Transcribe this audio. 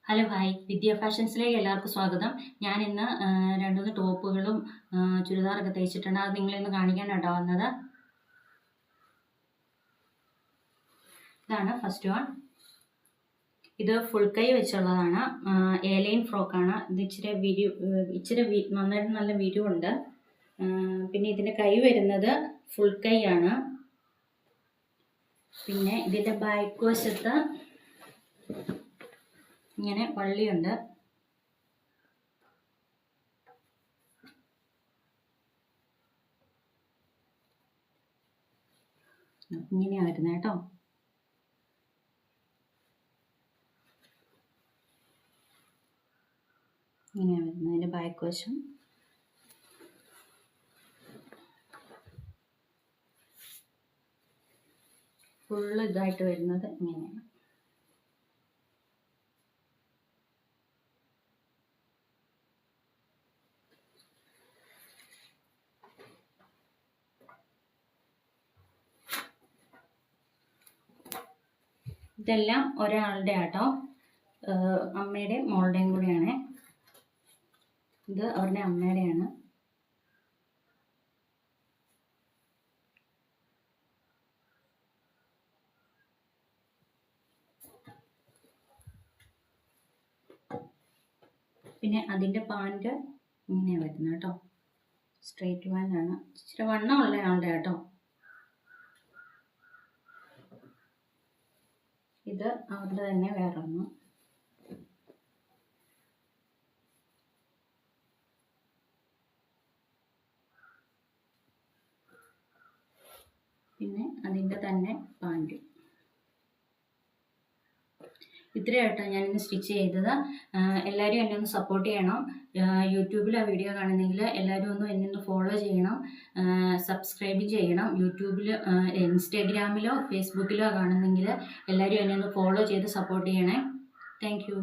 Hello hi, വിദ്യ ഫാഷൻസിലേക്ക് എല്ലാവർക്കും സ്വാഗതം. ഞാൻ ഇന്ന് 2-3 ടോപ്പുകളും ചുരിദാറൊക്കെ തയ്ച്ചിട്ടുണ്ട്. അത് നിങ്ങളിന്ന് കാണിക്കാനാട്ടോ വന്നത്. ഇതാണ് ഫസ്റ്റ് വൺ. ഇത് ഫുൾ കൈ വെച്ചുള്ളതാണ്. എയർലൈൻ ഫ്രോക്കാണ്. ഇത് ഇച്ചിരി നന്നായിട്ട് നല്ല വിരിവുണ്ട്. പിന്നെ ഇതിൻ്റെ കൈ വരുന്നത് ഫുൾ കൈ ആണ്. പിന്നെ ഇതിൻ്റെ ബാക്ക് വശത്ത് ഇങ്ങനെ വള്ളിയുണ്ട്. ഇങ്ങനെയാണ് വരുന്നത് കേട്ടോ. ഇങ്ങനെയാണ് വരുന്നത് അതിൻ്റെ ബാക്ക് വശം. ഫുള്ള് ഇതായിട്ട് വരുന്നത് ഇങ്ങനെയാണ്. ഇതെല്ലാം ഒരാളുടെ ആട്ടോ, അമ്മയുടെയും മോളുടെയും കൂടെയാണ്. ഇത് അവരുടെ അമ്മയുടെയാണ്. പിന്നെ അതിൻ്റെ പാൻറ് ഇങ്ങനെയാണ് വരുന്നത് കേട്ടോ. സ്ട്രെയിറ്റ് പാൻറ്റാണ്. ഇച്ചിരി വണ്ണമുള്ള ആളുടെ കേട്ടോ. ഇത് അവരുടെ തന്നെ വേറൊന്ന്. പിന്നെ അതിൻ്റെ തന്നെ പാൻറ്. ഇത്രയായിട്ടാണ് ഞാനിന്ന് സ്റ്റിച്ച് ചെയ്തത്. എല്ലാവരും എന്നെ ഒന്ന് സപ്പോർട്ട് ചെയ്യണം. യൂട്യൂബിൽ ആ വീഡിയോ കാണുന്നെങ്കിൽ എല്ലാവരും എന്നെ ഒന്ന് ഫോളോ ചെയ്യണം, സബ്സ്ക്രൈബ് ചെയ്യണം. യൂട്യൂബിൽ ഇൻസ്റ്റാഗ്രാമിലോ ഫേസ്ബുക്കിലോ കാണുന്നെങ്കിൽ എല്ലാവരും എന്നെ ഒന്ന് ഫോളോ ചെയ്ത് സപ്പോർട്ട് ചെയ്യണേ. Thank you.